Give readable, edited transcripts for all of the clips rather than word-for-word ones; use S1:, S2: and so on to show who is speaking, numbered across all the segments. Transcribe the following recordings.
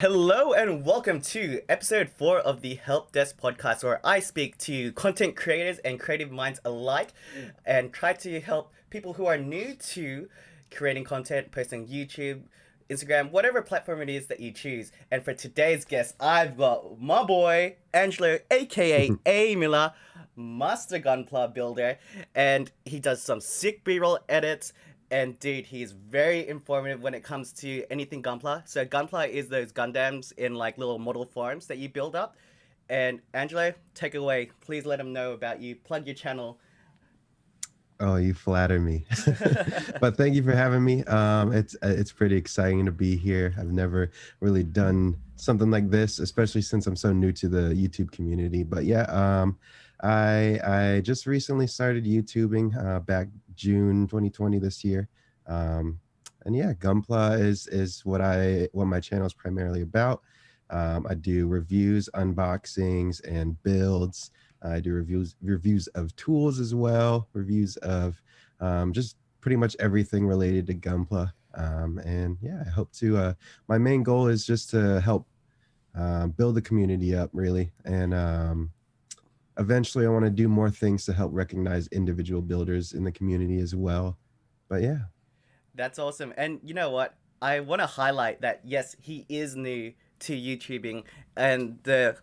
S1: Hello and welcome to episode 4 of the Helpdesk podcast, where I speak to content creators and creative minds alike and try to help people who are new to creating content, posting YouTube, Instagram, whatever platform it is that you choose. And for today's guest, I've got my boy, Angelo, aka aMilla, Master Gunpla builder, and he does some sick B-roll edits. And dude, he's very informative when it comes to anything Gunpla. So Gunpla is those Gundams in like little model forms that you build up. And Angelo, take it away. Please let him know about you. Plug your channel.
S2: Oh, you flatter me. But thank you for having me. It's pretty exciting to be here. I've never really done something like this, especially since I'm so new to the YouTube community. But yeah, I just recently started YouTubing back June 2020 this year. Um, and yeah, Gunpla is what my channel is primarily about. I do reviews, unboxings, and builds. I do reviews of tools as well, reviews of just pretty much everything related to Gunpla. And yeah, I hope to. My main goal is just to help build the community up, really, and eventually I want to do more things to help recognize individual builders in the community as well. But yeah.
S1: That's awesome. And you know what? I want to highlight that yes, he is new to YouTubing, and the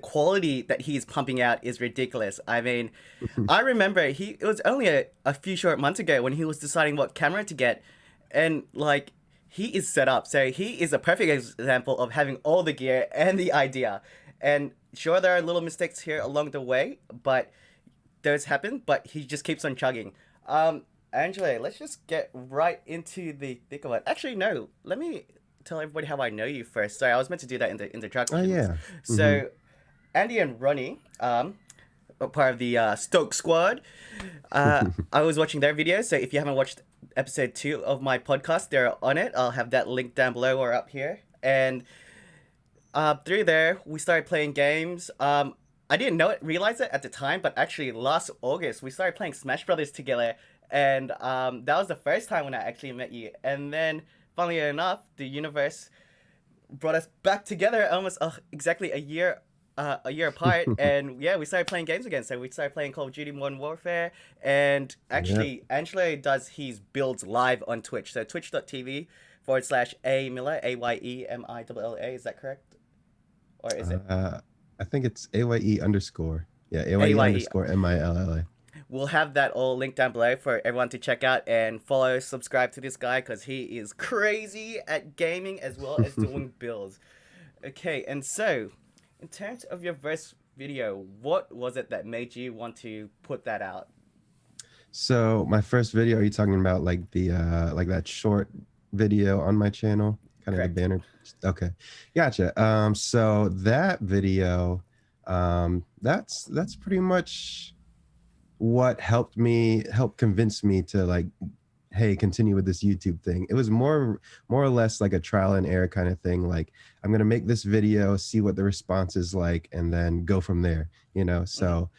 S1: quality that he's pumping out is ridiculous. I mean, I remember it was only a few short months ago when he was deciding what camera to get, and like he is set up. So he is a perfect example of having all the gear and the idea. And sure, there are little mistakes here along the way, but those happen. But he just keeps on chugging. Angela, let's just get right into the thick of it. Actually, no, let me tell everybody how I know you first. Sorry, I was meant to do that in the
S2: Oh
S1: introductions.
S2: yeah. Hmm.
S1: So Andy and Ronnie, a part of the Stoke Squad. I was watching their videos, so if you haven't watched episode 2 of my podcast, they're on it. I'll have that link down below or up here. And through there, we started playing games. I didn't realize it at the time, but actually last August, we started playing Smash Brothers together. And that was the first time when I actually met you. And then, funnily enough, the universe brought us back together almost exactly a year apart, and yeah, we started playing games again. So we started playing Call of Duty Modern Warfare, and
S2: Yeah.
S1: actually, Angelo does his builds live on Twitch. So twitch.tv/ aMilla, AYEMILLA. Is that correct? Or is it
S2: Uh, I think it's AYE underscore. Yeah, AYE
S1: AYE?
S2: underscore MILLA.
S1: We'll have that all linked down below for everyone to check out and follow, subscribe to this guy because he is crazy at gaming as well as doing builds. Okay, and so in terms of your verse video, what was it that made you want to put that out?
S2: So my first video, are you talking about like the like that short video on my channel? Kind of the
S1: Correct.
S2: banner. Okay. Gotcha. So that video, that's pretty much what help convince me to like, hey, continue with this YouTube thing. It was more or less like a trial and error kind of thing. Like, I'm gonna make this video, see what the response is like, and then go from there, you know.
S1: Mm-hmm.
S2: So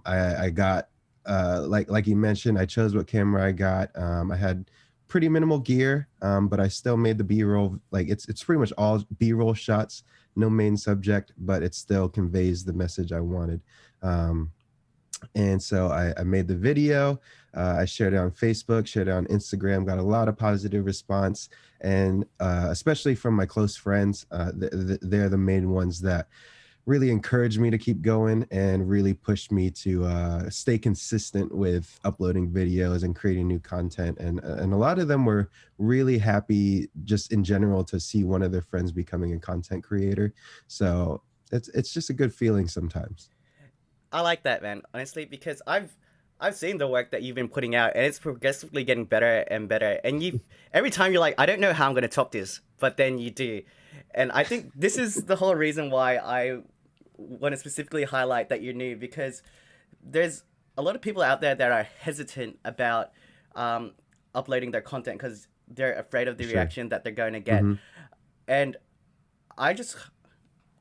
S2: I got like you mentioned, I chose what camera I got. I had pretty minimal gear, but I still made the B-roll. Like it's pretty much all B-roll shots, no main subject, but it still conveys the message I wanted. Um, and so I made the video. I shared it on Facebook, shared it on Instagram, got a lot of positive response. And especially from my close friends, they're the main ones that really encouraged me to keep going and really pushed me to stay consistent with uploading videos and creating new content. And a lot of them were really happy just in general to see one of their friends becoming a content creator. So it's just a good feeling sometimes.
S1: I like that, man. Honestly, because I've seen the work that you've been putting out, and it's progressively getting better and better. And you, every time you're like, I don't know how I'm gonna top this, but then you do. And I think this is the whole reason why I want to specifically highlight that you're new, because there's a lot of people out there that are hesitant about um, uploading their content because they're afraid of
S2: For
S1: the
S2: sure.
S1: reaction that they're going to get.
S2: Hmm.
S1: And I just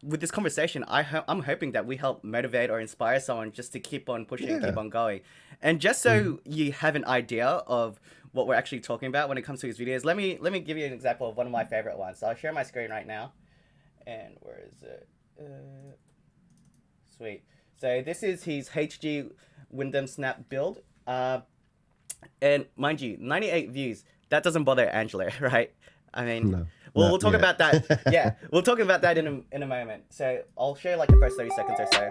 S1: with this conversation, I'm hoping that we help motivate or inspire someone just to keep on pushing, keep
S2: Yeah.
S1: on going, and just
S2: Hmm.
S1: so you have an idea of what we're actually talking about when it comes to his videos. Let me give you an example of one of my favorite ones. So I'll share my screen right now. And where is it? Sweet. So this is his HG Wyndham Snap build. And mind you, 98 views. That doesn't bother Angela, right? I mean,
S2: No,
S1: we'll
S2: not
S1: talk
S2: yet.
S1: about that. Yeah, we'll talk about that in a moment. So I'll share like the first 30 seconds or so.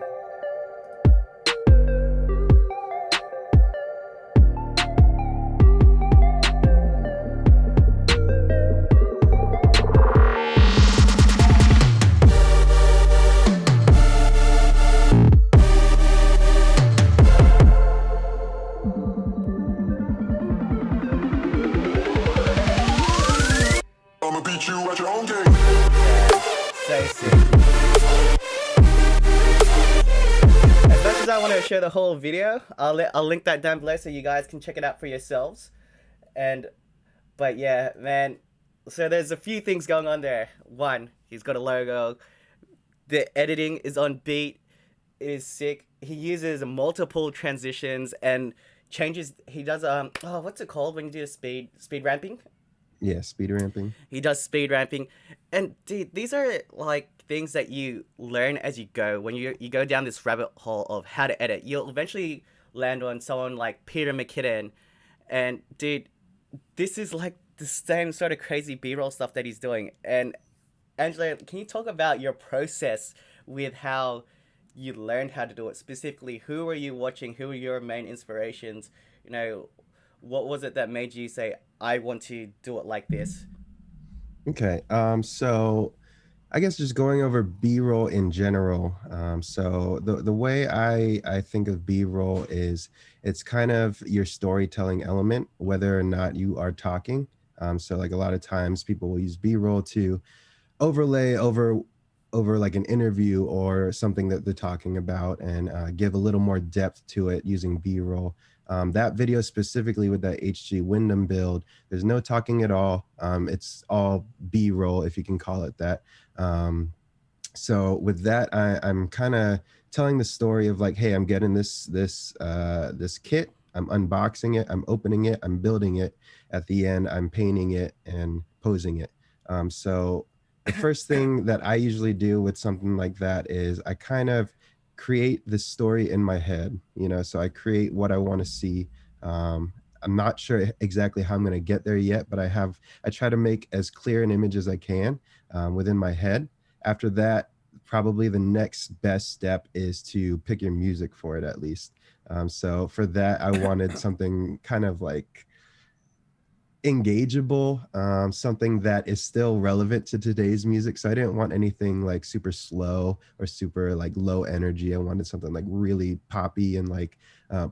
S3: I'ma beat you at your own game.
S1: So sick. As much as I want to share the whole video, I'll link that down below so you guys can check it out for yourselves. And but yeah, man. So there's a few things going on there. One, he's got a logo. The editing is on beat. It is sick. He uses multiple transitions and changes. He does what's it called when you do speed ramping?
S2: Yeah, speed ramping.
S1: He does speed ramping, and dude, these are like things that you learn as you go. When you go down this rabbit hole of how to edit, you'll eventually land on someone like Peter McKinnon, and dude, this is like the same sort of crazy B-roll stuff that he's doing. And Angela, can you talk about your process with how you learned how to do it? Specifically, who were you watching? Who were your main inspirations? You know, what was it that made you say, I want to do it like this?
S2: Okay. So I guess just going over B-roll in general. So the way I think of B-roll is it's kind of your storytelling element, whether or not you are talking. So like a lot of times people will use B-roll to overlay over like an interview or something that they're talking about, and give a little more depth to it using B-roll. That video specifically with that HG Wyndham build, there's no talking at all. It's all B-roll, if you can call it that. So with that, I'm kind of telling the story of like, hey, I'm getting this kit. I'm unboxing it. I'm opening it. I'm building it. At the end, I'm painting it and posing it. So the first thing that I usually do with something like that is I kind of create this story in my head, so I create what I want to see. I'm not sure exactly how I'm going to get there yet, but I try to make as clear an image as I can within my head. After that, probably the next best step is to pick your music for it, at least. So for that, I wanted something kind of like engageable, something that is still relevant to today's music. So I didn't want anything like super slow or super like low energy. I wanted something like really poppy and like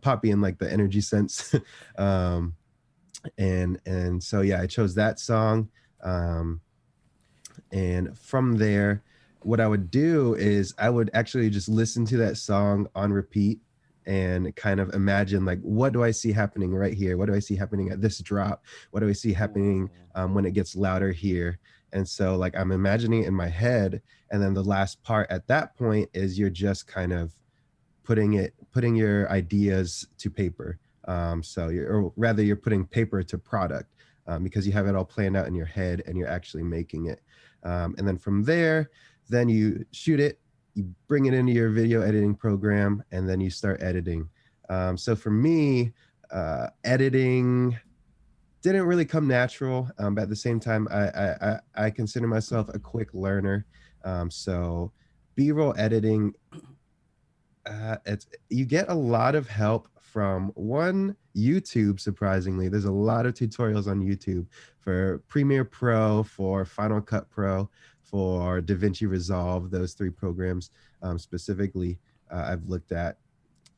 S2: poppy in like the energy sense. And so yeah, I chose that song. And from there, what I would do is I would actually just listen to that song on repeat and kind of imagine like, what do I see happening right here? What do I see happening at this drop? What do I see happening when it gets louder here? And so like I'm imagining it in my head. And then the last part at that point is you're just kind of putting your ideas to paper. Or rather you're putting paper to product, because you have it all planned out in your head and you're actually making it. And then from there, then you shoot it, you bring it into your video editing program, and then you start editing. So for me, editing didn't really come natural, but at the same time, I consider myself a quick learner. So B-roll editing, you get a lot of help from one, YouTube. Surprisingly, there's a lot of tutorials on YouTube for Premiere Pro, for Final Cut Pro, for DaVinci Resolve. Those three programs specifically I've looked at.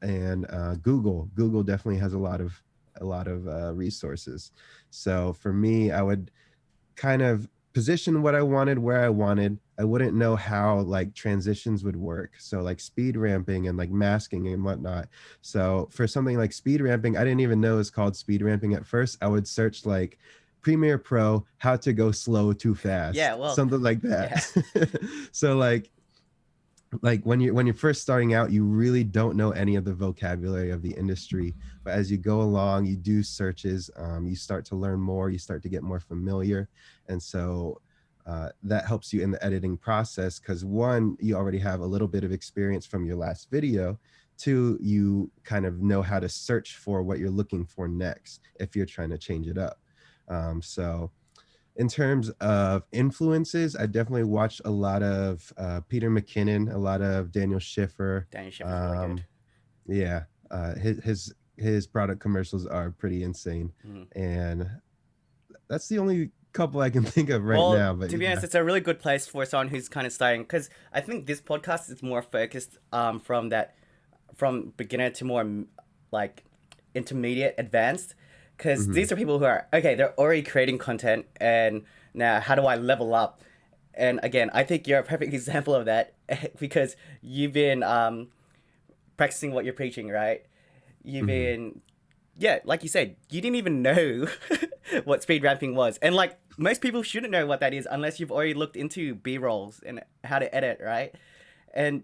S2: And Google definitely has a lot of resources. So for me, I would kind of position what I wanted where I wanted. I wouldn't know how like transitions would work. So like speed ramping and like masking and whatnot. So for something like speed ramping, I didn't even know it's called speed ramping at first. I would search like Premiere Pro, how to go slow too fast,
S1: Yeah, well,
S2: something like
S1: yeah.
S2: that. So like like when you're first starting out, you really don't know any of the vocabulary of the industry. But as you go along, you do searches, you start to learn more, you start to get more familiar. And so that helps you in the editing process, because one, you already have a little bit of experience from your last video. Two, you kind of know how to search for what you're looking for next if you're trying to change it up. So in terms of influences, I definitely watched a lot of Peter McKinnon, a lot of Daniel Schiffer.
S1: Daniel Schiffer's really good.
S2: Um, yeah, his product commercials are pretty insane,
S1: Mm.
S2: and that's the only couple I can think of right
S1: Well,
S2: now. But
S1: to be
S2: yeah.
S1: honest, it's a really good place for someone who's kind of starting, because I think this podcast is more focused from beginner to more like intermediate advanced, because
S2: Hmm.
S1: these are people who are okay, they're already creating content, and now how do I level up? And again, I think you're a perfect example of that because you've been practicing what you're preaching, right? You've
S2: Hmm.
S1: been, yeah, like you said, you didn't even know what speed ramping was. And like most people shouldn't know what that is unless you've already looked into B-rolls and how to edit, right? And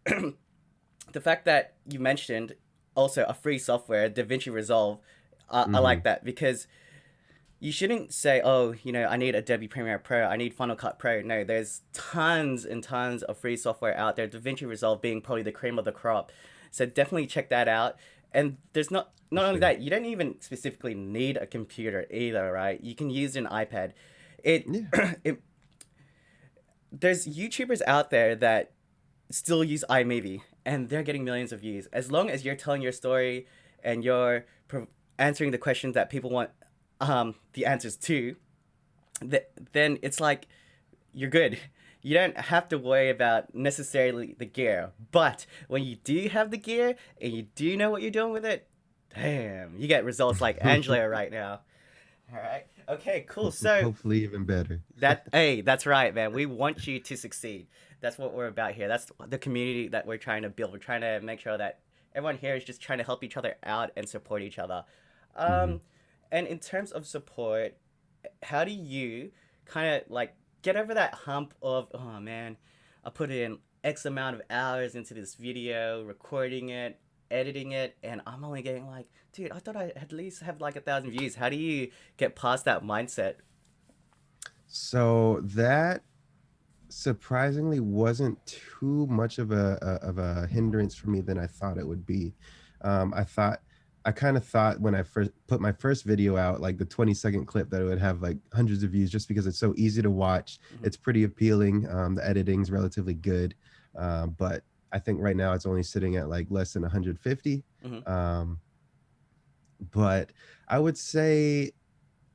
S1: the fact that you mentioned also a free software, DaVinci Resolve, I like
S2: Hmm.
S1: that because you shouldn't say, oh, I need Adobe Premiere Pro, I need Final Cut Pro. No, there's tons and tons of free software out there, DaVinci Resolve being probably the cream of the crop. So definitely check that out. And there's
S2: For
S1: not only
S2: sure.
S1: that, you don't even specifically need a computer either, right? You can use an iPad. It,
S2: Yeah.
S1: it there's YouTubers out there that still use iMovie and they're getting millions of views. As long as you're telling your story and you're answering the questions that people want the answers to, then it's like you're good. You don't have to worry about necessarily the gear. But when you do have the gear and you do know what you're doing with it, damn, you get results like Angela right now. All right. Okay, cool. So
S2: Hopefully even better.
S1: hey, that's right, man. We want you to succeed. That's what we're about here. That's the community that we're trying to build. We're trying to make sure that everyone here is just trying to help each other out and support each other.
S2: Hmm.
S1: Um, and in terms of support, how do you kind of like get over that hump of, oh man, I put in X amount of hours into this video, recording it, editing it, and I'm only getting like, dude, I thought I at least have like 1,000 views. How do you get past that mindset?
S2: So that surprisingly wasn't too much of a hindrance for me than I thought it would be. I thought I kind of thought when I first put my first video out, like the 20-second clip, that it would have like hundreds of views just because it's so easy to watch.
S1: Mm-hmm.
S2: It's pretty appealing. The editing's relatively good, but I think right now it's only sitting at like less than 150.
S1: Mm-hmm.
S2: Um, but I would say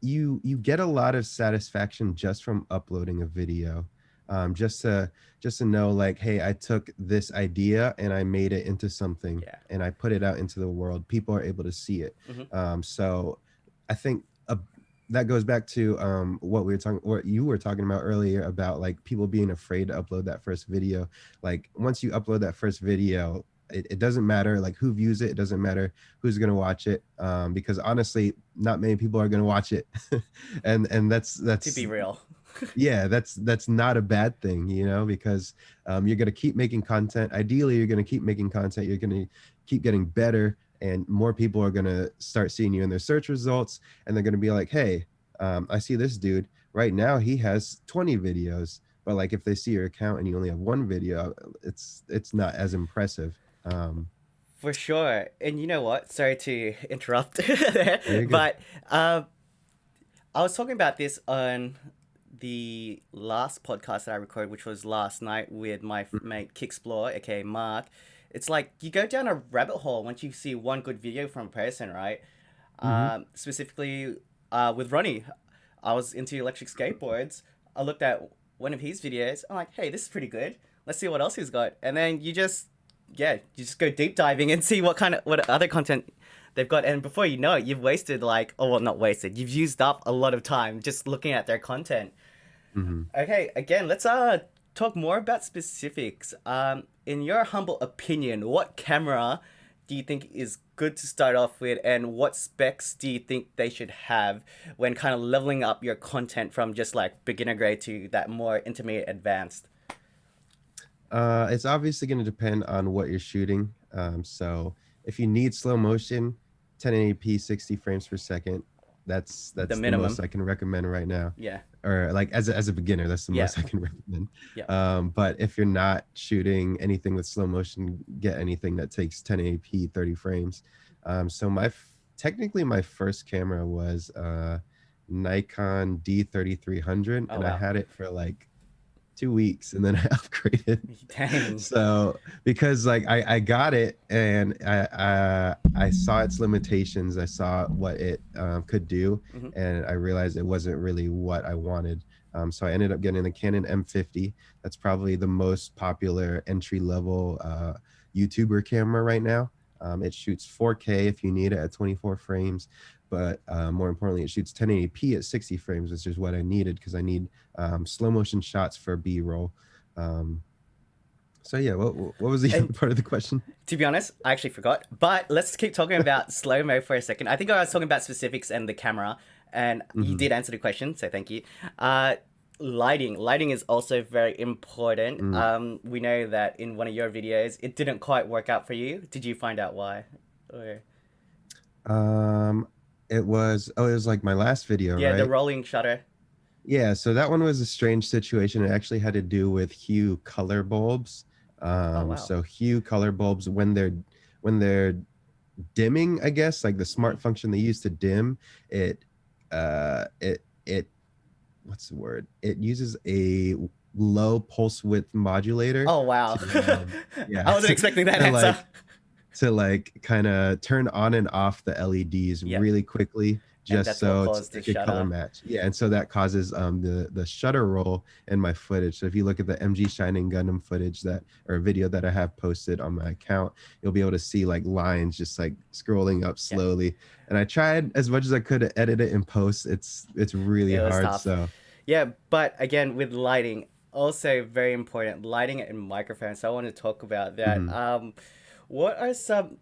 S2: you get a lot of satisfaction just from uploading a video, just to know, like, hey, I took this idea and I made it into something
S1: Yeah.
S2: and I put it out into the world. People are able to see it.
S1: Mm-hmm.
S2: So I think that goes back to what you were talking about earlier, about like people being afraid to upload that first video. Like once you upload that first video, it doesn't matter like who views it. It doesn't matter who's going to watch it, because honestly, not many people are going to watch it. And
S1: To
S2: that's
S1: be real.
S2: yeah, that's not a bad thing, because you're going to keep making content. Ideally, you're going to keep making content. You're going to keep getting better, and more people are going to start seeing you in their search results, and they're going to be like, hey, I see this dude right now, he has 20 videos. But like if they see your account and you only have one video, it's not as impressive.
S1: For sure. And you know what? Sorry to interrupt there,
S2: You're good.
S1: but I was talking about this on the last podcast that I recorded, which was last night with my mate Kicksplore, aka Mark. It's like you go down a rabbit hole once you see one good video from a person, right?
S2: Mm-hmm.
S1: Specifically with Ronnie, I was into electric skateboards. I looked at one of his videos. I'm like, hey, this is pretty good. Let's see what else he's got. And then you just go deep diving and see what other content they've got. And before you know it, you've wasted like, oh, well, not wasted. You've used up a lot of time just looking at their content.
S2: Mm-hmm.
S1: Okay, again, let's talk more about specifics. In your humble opinion, what camera do you think is good to start off with, and what specs do you think they should have when kind of leveling up your content from just like beginner grade to that more intermediate advanced?
S2: It's obviously going to depend on what you're shooting. So if you need slow motion, 1080p 60 frames per second,
S1: The
S2: that's the most
S1: minimum.
S2: I can recommend right now.
S1: Yeah.
S2: Or like as a beginner, that's the
S1: Yeah.
S2: most I can recommend.
S1: Yeah.
S2: But if you're not shooting anything with slow motion, get anything that takes 1080p 30 frames. So technically my first camera was Nikon D3300,
S1: Oh
S2: and I
S1: wow.
S2: had it for like 2 weeks and then I upgraded.
S1: Dang.
S2: So because like I got it and I saw its limitations, I saw what it could do,
S1: Hmm.
S2: and I realized it wasn't really what I wanted. So I ended up getting the Canon M50. That's probably the most popular entry level YouTuber camera right now. It shoots 4K if you need it at 24 frames, but more importantly, it shoots 1080p at 60 frames, which is what I needed because I need slow motion shots for B-roll. Um, so yeah, what was the other
S1: And
S2: part of the question?
S1: to be honest, I actually forgot. But let's keep talking about slow mo for a second. I think I was talking about specifics and the camera, and you
S2: Hmm.
S1: did answer the question, so thank you. Uh, lighting is also very important.
S2: Mm.
S1: We know that in one of your videos, it didn't quite work out for you. Did you find out why? Or
S2: Um, it was like my last video,
S1: yeah, the
S2: right?
S1: rolling shutter.
S2: Yeah, so that one was a strange situation. It actually had to do with Hue color bulbs.
S1: Oh wow.
S2: So Hue color bulbs when they're dimming, I guess, like the
S1: Hmm.
S2: smart function they use to dim it, it what's the word? It uses a low pulse width modulator
S1: Oh wow.
S2: to yeah
S1: I wasn't expecting that
S2: to
S1: answer.
S2: like kind of turn on and off the LEDs
S1: Yep,
S2: really quickly
S1: and
S2: just
S1: that's what
S2: so to
S1: caused the
S2: make a color
S1: shutter.
S2: match. Yeah, and so that causes the shutter roll in my footage. So if you look at the MG Shining Gundam footage that or video that I have posted on my account, you'll be able to see like lines just like scrolling up
S1: Yeah,
S2: slowly. And I tried as much as I could to edit it in post. It's really
S1: it was
S2: hard.
S1: tough.
S2: So
S1: Yeah, but again, with lighting, also very important, lighting and microphones. So I want to talk about that.
S2: mhm.
S1: What are some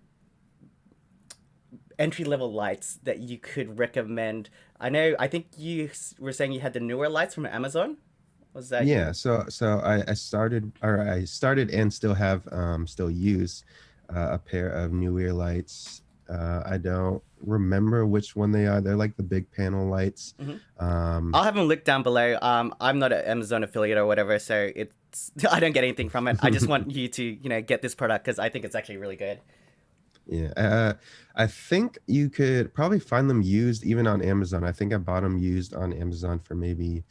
S1: entry level lights that you could recommend? I think you were saying you had the newer lights from Amazon. Was that
S2: Yeah,
S1: you?
S2: so I started and still have still use a pair of New Ear lights. I don't remember which one they are. They're like the big panel lights.
S1: Hmm.
S2: Um,
S1: I'll have them linked down below. I'm not an Amazon affiliate or whatever, so it's I don't get anything from it. I just want you to get this product because I think it's actually really good.
S2: yeah, I think you could probably find them used even on Amazon. I think I bought them used on Amazon for maybe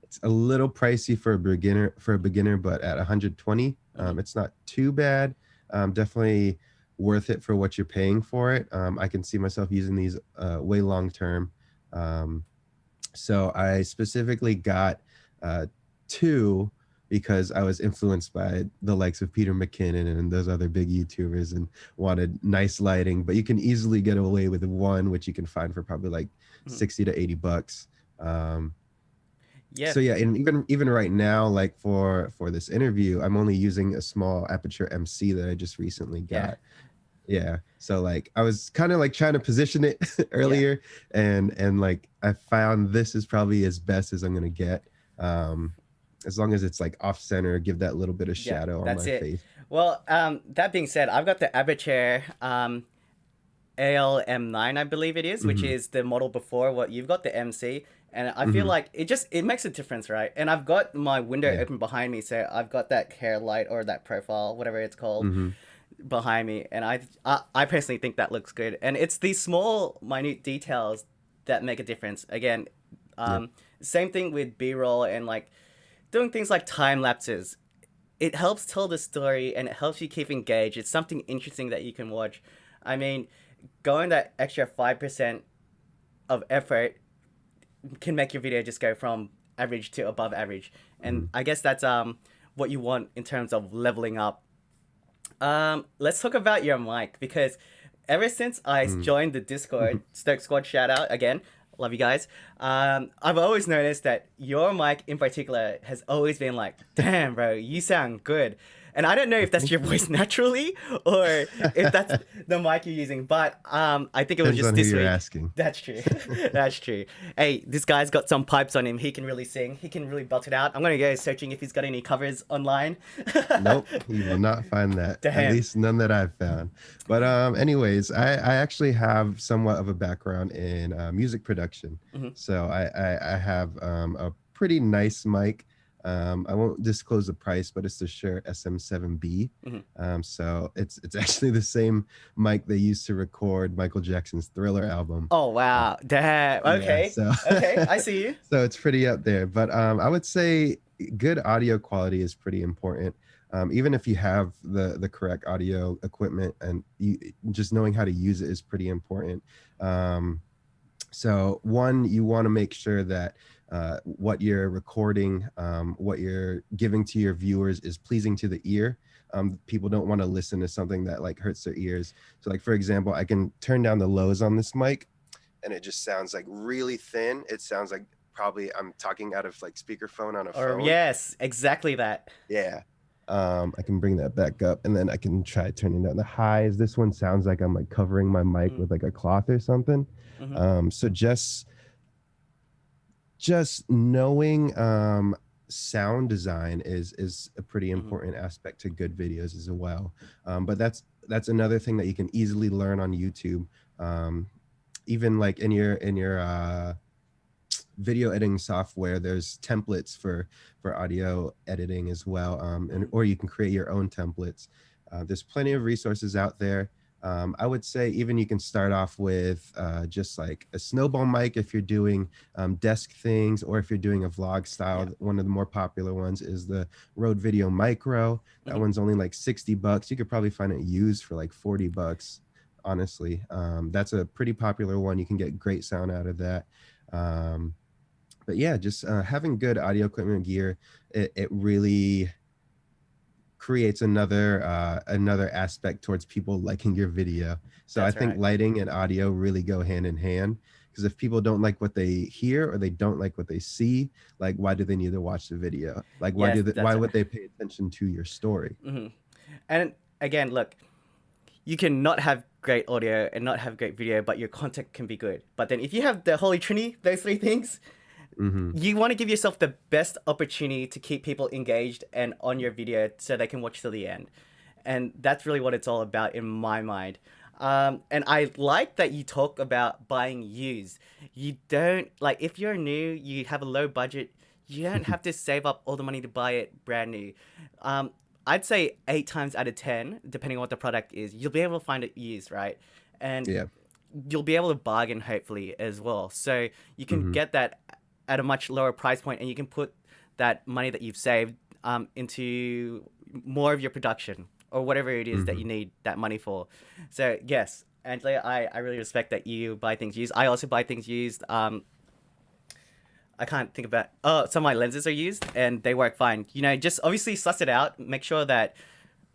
S2: it's a little pricey for a beginner, but at 120,
S1: Hmm.
S2: it's not too bad. Definitely worth it for what you're paying for it. I can see myself using these way long term. Um, so I specifically got uh, two because I was influenced by the likes of Peter McKinnon and those other big YouTubers and wanted nice lighting. But you can easily get away with one, which you can find for probably like
S1: Hmm.
S2: 60 to 80 bucks.
S1: Yeah,
S2: So yeah, and even right now, like for this interview, I'm only using a small aperture MC that I just recently
S1: yeah,
S2: got. Yeah. So like I was kind of like trying to position it
S1: yeah,
S2: earlier, and like I found this is probably as best as I'm gonna get. Um, as long as it's like off center, give that little bit of
S1: yeah.
S2: shadow on
S1: That's
S2: my
S1: it.
S2: face.
S1: Well, that being said, I've got the Aperture ALM9, I believe it is, which
S2: Hmm.
S1: is the model before what you've got, the MC. And I feel
S2: Hmm.
S1: like it makes a difference, right? And I've got my window
S2: Yeah.
S1: open behind me, so I've got that hair light or that profile, whatever it's called,
S2: Hmm.
S1: behind me, and I personally think that looks good. And it's these small, minute details that make a difference. Again,
S2: Yep.
S1: same thing with B-roll and like doing things like time lapses. It helps tell the story and it helps you keep engaged. It's something interesting that you can watch. I mean, going that extra 5% of effort can make your video just go from average to above average. And
S2: Hmm.
S1: I guess that's what you want in terms of leveling up. Let's talk about your mic because ever since I
S2: Hmm.
S1: joined the Discord, Stoke Squad shout out again, love you guys. I've always noticed that your mic in particular has always been like, damn, bro, you sound good. And I don't know
S2: I
S1: if that's
S2: think
S1: your voice naturally or if that's the mic you're using, but I think it was
S2: depends
S1: just
S2: on who
S1: this
S2: you're
S1: week.
S2: asking.
S1: That's true. That's true. Hey, this guy's got some pipes on him. He can really sing. He can really belt it out. I'm gonna go searching if he's got any covers online.
S2: Nope, you will not find that. At
S1: Damn.
S2: least none that I've found. But anyways, I actually have somewhat of a background in music production.
S1: Hmm.
S2: So I have a pretty nice mic. I won't disclose the price, but it's the Shure SM7B.
S1: Hmm.
S2: So it's actually the same mic they used to record Michael Jackson's Thriller album.
S1: Oh
S2: Uh,
S1: wow. Damn.
S2: yeah,
S1: Okay.
S2: so
S1: Okay. I see you.
S2: so it's pretty up there. But I would say good audio quality is pretty important. Even if you have the correct audio equipment, and you just knowing how to use it is pretty important. Um, so one, you want to make sure that what you're recording, what you're giving to your viewers is pleasing to the ear. People don't want to listen to something that like hurts their ears. So like, for example, I can turn down the lows on this mic and it just sounds like really thin. It sounds like probably I'm talking out of like speakerphone on a
S1: Or
S2: phone.
S1: yes, exactly that.
S2: Yeah. I can bring that back up and then I can try turning down the highs. This one sounds like I'm like covering my mic
S1: Mm-hmm.
S2: with like a cloth or something.
S1: Mm-hmm.
S2: So just knowing sound design is a pretty
S1: Mm-hmm.
S2: important aspect to good videos as well. But that's another thing that you can easily learn on YouTube. Um, Even like in your video editing software, there's templates for audio editing as well, and
S1: Mm-hmm.
S2: or you can create your own templates. There's plenty of resources out there. I would say even you can start off with just like a snowball mic if you're doing desk things, or if you're doing a vlog style.
S1: Yeah.
S2: One of the more popular ones is the Rode Video Micro. That
S1: Mm-hmm.
S2: one's only like $60. You could probably find it used for like $40, honestly. That's a pretty popular one. You can get great sound out of that. um, but yeah, just having good audio equipment gear, it really creates another aspect towards people liking your video. So I
S1: That's
S2: think
S1: right.
S2: lighting and audio really go hand in hand, because if people don't like what they hear or they don't like what they see, like why do they need to watch the video? Like
S1: Yes,
S2: why
S1: that's right.
S2: would they pay attention to your story?
S1: Mm-hmm. And again, look, you can not have great audio and not have great video, but your content can be good. But then if you have the holy trinity, those three things,
S2: Hmm.
S1: you want to give yourself the best opportunity to keep people engaged and on your video so they can watch till the end. And that's really what it's all about in my mind. And I like that you talk about buying used. You don't, like, if you're new, you have a low budget, you don't have to save up all the money to buy it brand new. Um, I'd say 8 times out of 10, depending on what the product is, you'll be able to find it used, right? And
S2: Yeah.
S1: you'll be able to bargain hopefully as well. So you can
S2: Hmm.
S1: get that at a much lower price point, and you can put that money that you've saved into more of your production or whatever it is that
S2: Hmm.
S1: you need that money for. So yes, Angela, I really respect that you buy things used. I also buy things used. I can't think about. Oh, some of my lenses are used and they work fine. You know, just obviously suss it out. Make sure that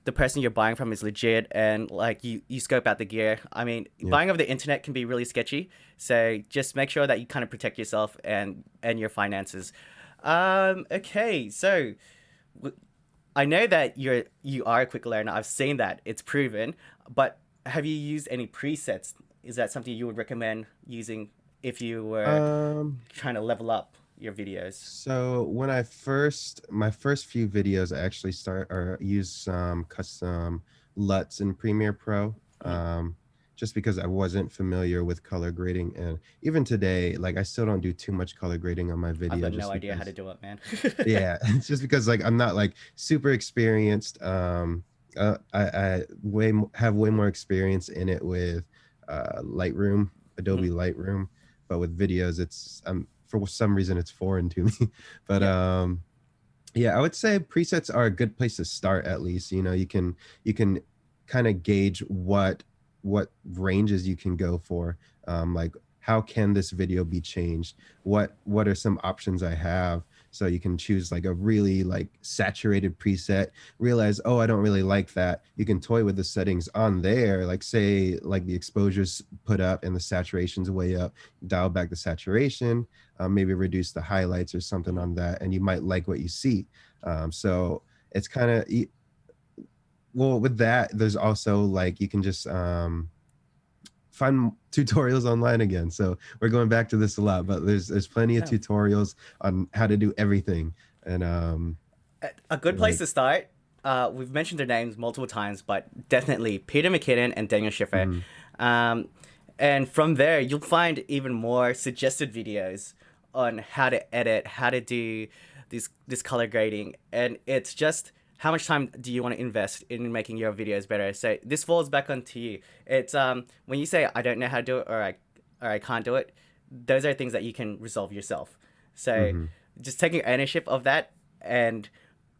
S1: the person you're buying from is legit, and like you scope out the gear. I mean,
S2: Yeah.
S1: buying over the internet can be really sketchy, so just make sure that you kind of protect yourself and your finances. Okay, so I know that you are a quick learner. I've seen that, it's proven. But have you used any presets? Is that something you would recommend using if you were
S2: um
S1: trying to level up your videos?
S2: So when my first few videos, I actually start or use some custom LUTs in Premiere Pro,
S1: Mhm.
S2: just because I wasn't familiar with color grading, and even today, like I still don't do too much color grading on my
S1: I've
S2: video,
S1: got no
S2: just
S1: idea how to
S2: because.
S1: do it, man.
S2: Yeah, it's just because like I'm not like super experienced. I have way more experience in it with Lightroom,
S1: Mhm.
S2: Adobe Lightroom, but with videos, it's for some reason it's foreign to me. But
S1: Yeah.
S2: yeah, I would say presets are a good place to start. At least you can kind of gauge what ranges you can go for. Like how can this video be changed? What are some options I have? So you can choose like a really like saturated preset, realize, oh, I don't really like that. You can toy with the settings on there, like say like the exposure's put up and the saturation's way up, dial back the saturation. maybe reduce the highlights or something
S1: Mhm.
S2: on that, and you might like what you see. So it's kind of well with that. There's also like you can just find tutorials online again. So we're going back to this a lot, but there's plenty of
S1: No.
S2: tutorials on how to do everything. And
S1: A good place
S2: like
S1: to start. We've mentioned their names multiple times, but definitely Peter McKinnon and Daniel Schiffer.
S2: mhm,
S1: Um, and from there, you'll find even more suggested videos on how to edit, how to do this color grading, and it's just how much time do you want to invest in making your videos better. So this falls back onto you. It's when you say I don't know how to do it or I can't do it, those are things that you can resolve yourself. So
S2: mhm.
S1: just taking ownership of that and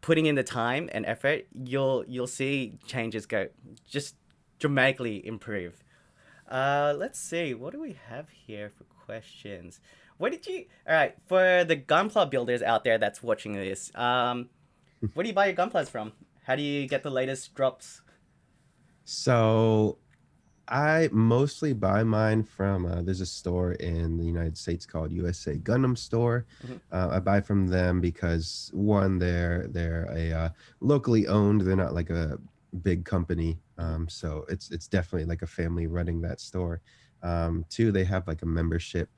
S1: putting in the time and effort, you'll see changes go just dramatically improve. Let's see. What do we have here for questions? What did you? All right, for the Gunpla builders out there that's watching this, where do you buy your Gunplas from? How do you get the latest drops?
S2: So I mostly buy mine from there's a store in the United States called USA Gundam Store.
S1: Mhm.
S2: I buy from them because one, they're a locally owned. They're not like a big company,
S1: Mhm.
S2: so it's definitely like a family running that store. Two, they have like a membership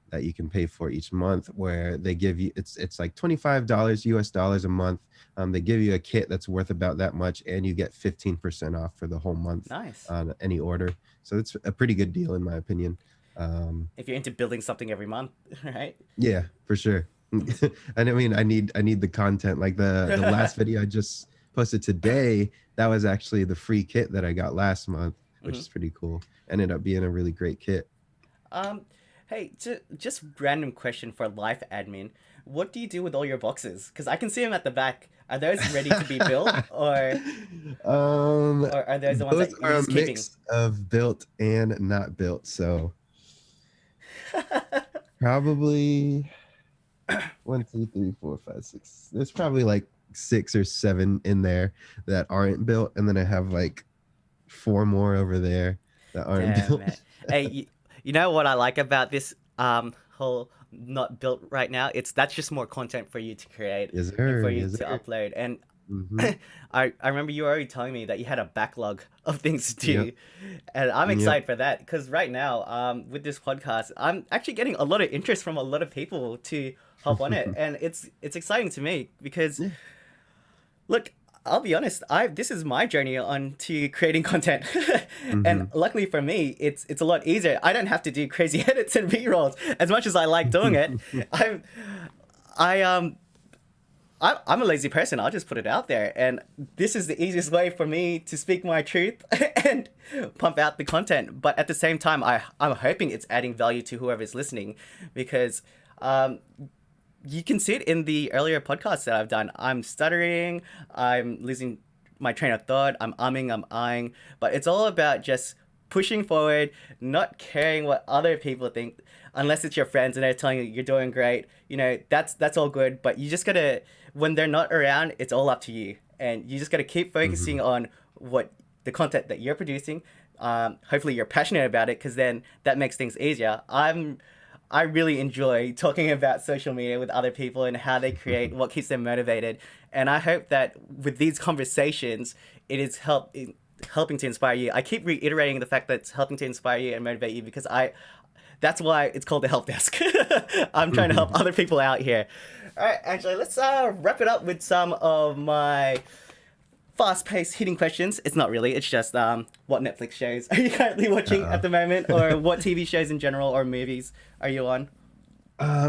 S2: that you can pay for each month where they give you it's like $25 US dollars a month. They give you a kit that's worth about that much and you get 15% off for the whole month
S1: Nice.
S2: on any order. So it's a pretty good deal in my opinion. um
S1: If you're into building something every month, right?
S2: yeah, for sure.
S1: Mhm.
S2: And I mean I need the content. Like the last video I just posted today, that was actually the free kit that I got last month, which
S1: Mhm.
S2: is pretty cool. Ended up being a really great kit.
S1: Um, hey, just random question for life admin. What do you do with all your boxes? Because I can see them at the back. Are those ready to be built,
S2: um,
S1: or are those the ones
S2: those
S1: that you're
S2: are a
S1: just keeping?
S2: mix of built and not built. So probably one, two, three, four, five, six. There's probably like 6 or 7 in there that aren't built, and then I have like 4 more over there that aren't
S1: Damn,
S2: built.
S1: man. Hey, you know what I like about this whole not built right now? It's that's just more content for you to create
S2: Yes,
S1: and for
S2: sir.
S1: you
S2: Yes,
S1: to
S2: sir.
S1: upload. And
S2: Mm-hmm.
S1: I remember you were already telling me that you had a backlog of things to
S2: Yep.
S1: do, and I'm
S2: Yep.
S1: excited for that because right now, with this podcast, I'm actually getting a lot of interest from a lot of people to hop on it, and it's exciting to me because
S2: Yeah.
S1: look, I'll be honest. I This is my journey on to creating content, and
S2: Mm-hmm.
S1: luckily for me, it's a lot easier. I don't have to do crazy edits and b-rolls as much as I like doing it. I'm I I'm a lazy person. I'll just put it out there, and this is the easiest way for me to speak my truth and pump out the content. But at the same time, I'm hoping it's adding value to whoever's listening, because um, you can see it in the earlier podcasts that I've done. I'm stuttering. I'm losing my train of thought. I'm umming. I'm eyeing. But it's all about just pushing forward, not caring what other people think, unless it's your friends and they're telling you you're doing great. You know, that's all good. But you just gotta, when they're not around, it's all up to you, and you just gotta keep
S2: Mm-hmm.
S1: focusing on what the content that you're producing. Hopefully you're passionate about it, because then that makes things easier. I really enjoy talking about social media with other people and how they create, what keeps them motivated. And I hope that with these conversations, it is helping to inspire you. I keep reiterating the fact that it's helping to inspire you and motivate you, because that's why it's called the help desk. I'm trying to help other people out here. All right, Angela, let's wrap it up with some of my fast-paced hitting questions. It's not really. It's just what Netflix shows are you currently watching at
S2: Uh-oh.
S1: the moment, or what TV shows in general or movies are you on?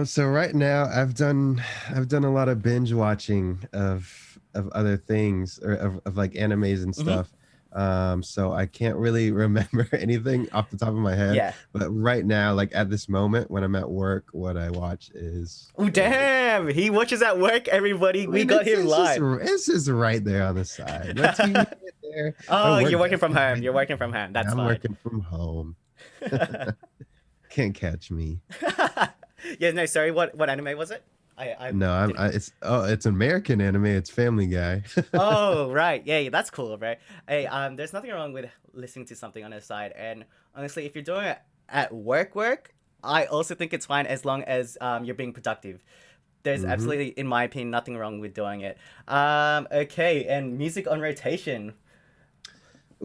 S2: So right now I've done a lot of binge watching of other things or of like animes and
S1: Mm-hmm.
S2: stuff. So I can't really remember anything off the top of my head.
S1: Yeah.
S2: But right now, like at this moment when I'm at work, what I watch is
S1: Oh damn! He watches at work. Everybody,
S2: I
S1: we
S2: mean
S1: got him live.
S2: it's just right there on the side. My TV right there. My
S1: Oh, you're
S2: work
S1: working
S2: desk
S1: from
S2: is
S1: home.
S2: right
S1: You're working
S2: there.
S1: from home.
S2: Yeah,
S1: That's
S2: I'm
S1: fine.
S2: working from home. Can't catch me.
S1: Yeah. No. Sorry. What anime was it? I
S2: No,
S1: didn't.
S2: it's American anime. It's Family Guy.
S1: Oh right. Yeah. Yeah, that's cool, right? Hey. There's nothing wrong with listening to something on the side. And honestly, if you're doing it at work, I also think it's fine as long as you're being productive. There's
S2: Hmm.
S1: absolutely, in my opinion, nothing wrong with doing it. Okay, and music on rotation.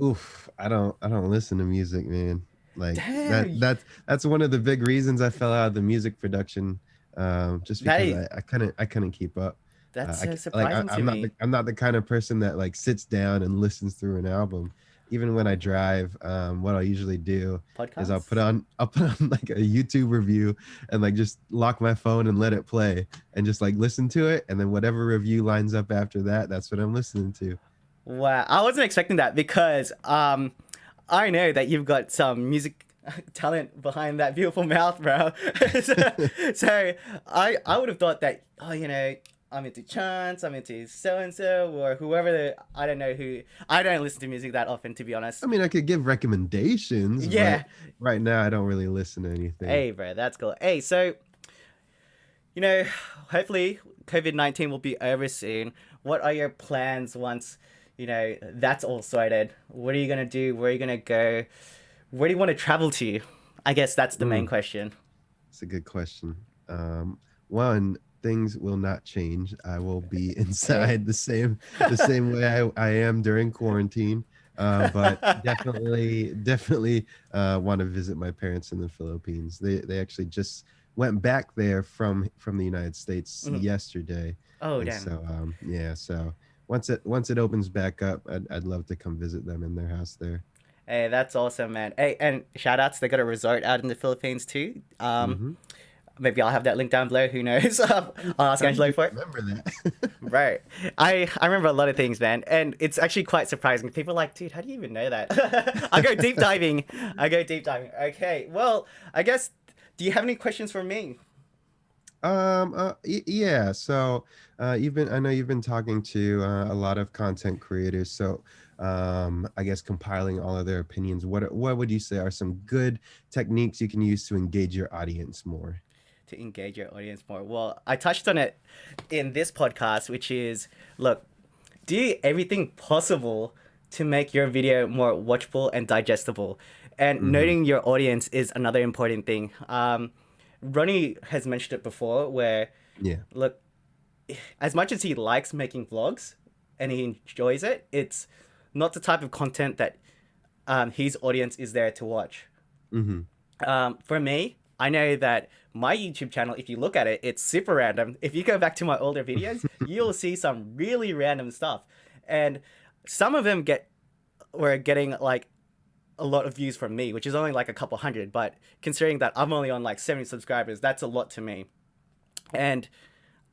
S2: Oof, I don't listen to music, man. Like that
S1: Damn,
S2: that's one of the big reasons I fell out of the music production. Just
S1: that
S2: because
S1: is
S2: I couldn't keep up.
S1: that's so
S2: Like
S1: surprising to
S2: I'm not the
S1: me.
S2: I'm not the kind of person that like sits down and listens through an album. Even when I drive, what I'll usually do is
S1: Podcasts?
S2: I'll put on like a YouTube review and like just lock my phone and let it play and just like listen to it, and then whatever review lines up after that, that's what I'm listening to.
S1: Wow, I wasn't expecting that because I know that you've got some music talent behind that beautiful mouth, bro. so, so I would have thought that I'm into Chance, I'm into so and so or whoever I don't know who. I don't listen to music that often, to be honest.
S2: I mean, I could give recommendations,
S1: Yeah,
S2: but right now I don't really listen to anything.
S1: hey, bro, that's cool. Hey, so you know, hopefully COVID-19 will be over soon. What are your plans once, that's all sorted? What are you gonna do? Where are you gonna go? Where do you want to travel to? I guess that's the main
S2: Mm,
S1: question.
S2: it's a good question. One, things will not change. I will be
S1: Hey.
S2: inside the same way I am during quarantine. But definitely want to visit my parents in the Philippines. They actually just went back there from the United States
S1: Mhm.
S2: yesterday,
S1: Oh,
S2: and
S1: damn.
S2: so yeah. So once it opens back up, I'd love to come visit them in their house there.
S1: Hey, that's awesome, man. Hey, and shout outs, they got a resort out in the Philippines too.
S2: Hmm.
S1: Maybe I'll have that link down below. Who knows? I'll ask
S2: How did
S1: Angelo
S2: you
S1: for it.
S2: remember that?
S1: Right. I remember a lot of things, man, and it's actually quite surprising. People are like, dude, how do you even know that? I go deep diving. I go deep diving. Okay. Well, I guess. Do you have any questions for me?
S2: Yeah. So, I know you've been talking to a lot of content creators. So, I guess compiling all of their opinions, what would you say are some good techniques you can use to engage your audience more?
S1: To engage your audience more. Well, I touched on it in this podcast, which is look, do everything possible to make your video more watchable and digestible. And
S2: Mm-hmm.
S1: noting your audience is another important thing. Ronnie has mentioned it before, where
S2: Yeah.
S1: look, as much as he likes making vlogs and he enjoys it, it's not the type of content that his audience is there to watch.
S2: Mm-hmm.
S1: For me, I know that my YouTube channel, if you look at it, it's super random. If you go back to my older videos, you'll see some really random stuff. And some of them were getting like a lot of views from me, which is only like a couple hundred, but considering that I'm only on like 70 subscribers, that's a lot to me. And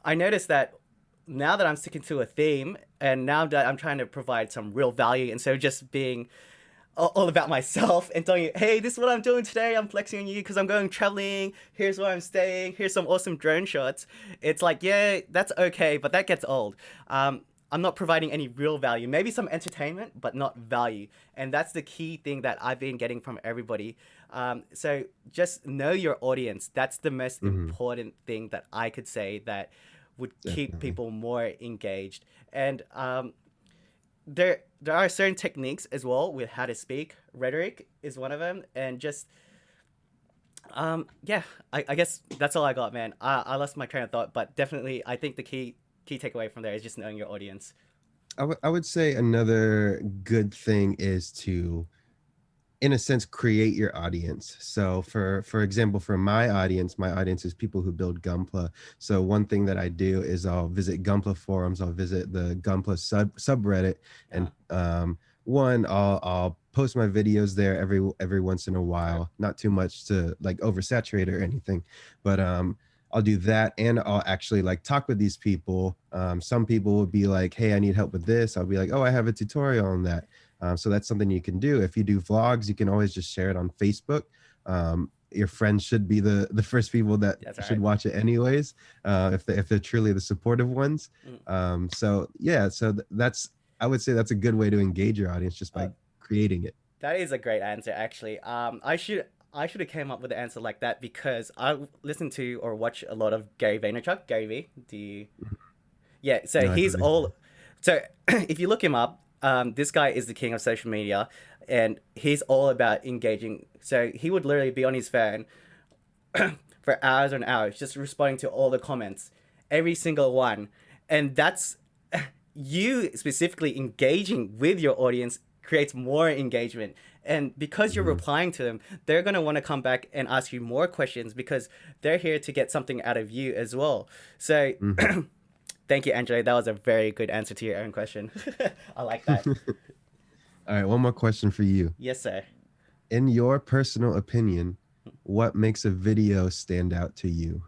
S1: I noticed that now that I'm sticking to a theme and now that I'm trying to provide some real value instead of just being all about myself and telling you, hey, this is what I'm doing today. I'm flexing on you because I'm going traveling. Here's where I'm staying. Here's some awesome drone shots. It's like, yeah, that's okay, but that gets old. I'm not providing any real value. Maybe some entertainment, but not value. And that's the key thing that I've been getting from everybody. So just know your audience. That's the most
S2: Mm-hmm.
S1: important thing that I could say that would keep
S2: Definitely.
S1: people more engaged. And there are certain techniques as well with how to speak. Rhetoric is one of them, and just yeah, I guess that's all I got, man. I lost my train of thought, but definitely I think the key takeaway from there is just knowing your audience.
S2: I would say another good thing is to, in a sense, create your audience. So for example, for my audience is people who build Gunpla. So one thing that I do is I'll visit Gunpla forums, I'll visit the Gunpla subreddit, and
S1: Yeah,
S2: I'll post my videos there every once in a
S1: right.
S2: while, not too much to like oversaturate or anything, but I'll do that, and I'll actually like talk with these people. Some people will be like, hey, I need help with this. I'll be like, oh, I have a tutorial on that. So that's something you can do. If you do vlogs, you can always just share it on Facebook. Your friends should be the first people that
S1: That's
S2: should
S1: right.
S2: watch it anyways, if they're truly the supportive ones.
S1: Mm.
S2: So yeah, that's, I would say that's a good way to engage your audience, just
S1: Uh,
S2: by creating it.
S1: that is a great answer, actually. I should have came up with an answer like that because I listen to or watch a lot of Gary Vaynerchuk. Gary V. Do you Yeah, so
S2: No, I
S1: he's
S2: don't know.
S1: all. So if you look him up, this guy is the king of social media, and he's all about engaging. So he would literally be on his phone, for hours and hours, just responding to all the comments, every single one. And that's you specifically engaging with your audience creates more engagement. And because you're replying to them, they're going to want to come back and ask you more questions because they're here to get something out of you as well. So thank you, Angela. That was a very good answer to your own question. I like that.
S2: All right, one more question for you.
S1: Yes, sir.
S2: In your personal opinion, what makes a video stand out to you?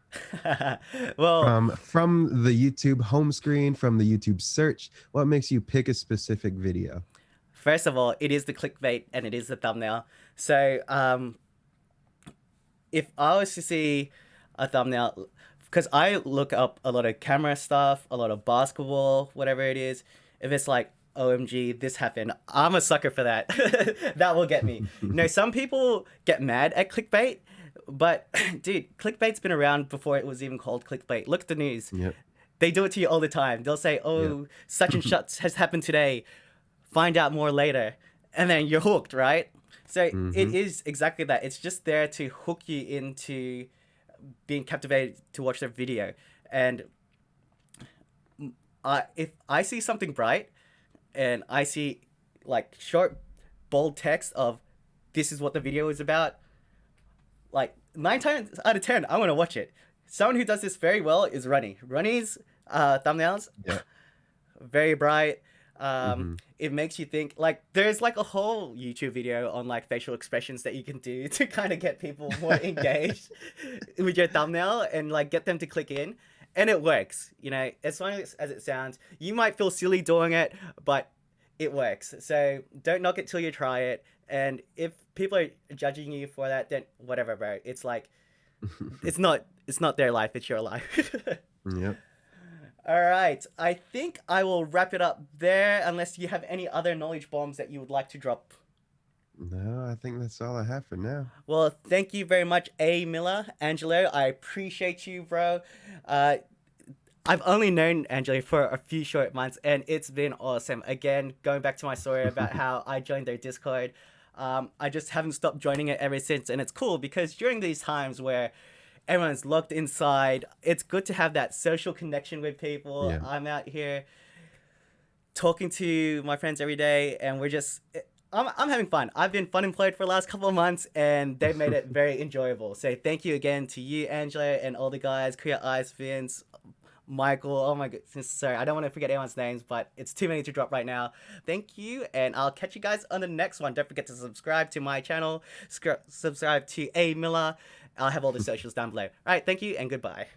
S1: Well,
S2: From the YouTube home screen, from the YouTube search, what makes you pick a specific video?
S1: first of all, it is the clickbait and it is the thumbnail. So if I was to see a thumbnail, because I look up a lot of camera stuff, a lot of basketball, whatever it is, if it's like, OMG, this happened, I'm a sucker for that. That will get me. You know, some people get mad at clickbait, but dude, clickbait's been around before it was even called clickbait. Look at the news.
S2: Yep.
S1: They do it to you all the time. They'll say, oh, such and such has happened today. Find out more later. And then you're hooked, right? So it is exactly that. It's just there to hook you into being captivated to watch their video. And if I see something bright and I see like short, bold text of this is what the video is about, like 9 times out of 10, I want to watch it. Someone who does this very well is Runny. Runny's thumbnails, very bright. It makes you think, like, there's like a whole YouTube video on like facial expressions that you can do to kind of get people more engaged with your thumbnail and like get them to click in. And it works, you know, as long as it sounds. You might feel silly doing it, but it works. So don't knock it till you try it. And if people are judging you for that, then whatever, bro. It's like, it's not their life, it's your life.
S2: Yep.
S1: All right. I think I will wrap it up there unless you have any other knowledge bombs that you would like to drop.
S2: No, I think that's all I have for now.
S1: Well, thank you very much, aMilla. Angelo, I appreciate you, bro. I've only known Angelo for a few short months, and it's been awesome. Again, going back to my story about how I joined their Discord, I just haven't stopped joining it ever since, and it's cool because during these times where everyone's locked inside, it's good to have that social connection with people.
S2: Yeah.
S1: I'm out here talking to my friends every day, and I'm having fun. I've been fun employed for the last couple of months, and they've made it very enjoyable. So thank you again to you, Angela, and all the guys, Korea Eyes, Vince, Michael. Oh my goodness, sorry, I don't want to forget anyone's names, but it's too many to drop right now. Thank you, and I'll catch you guys on the next one. Don't forget to subscribe to my channel, subscribe to aMilla. I'll have all the socials down below. All right, thank you, and goodbye.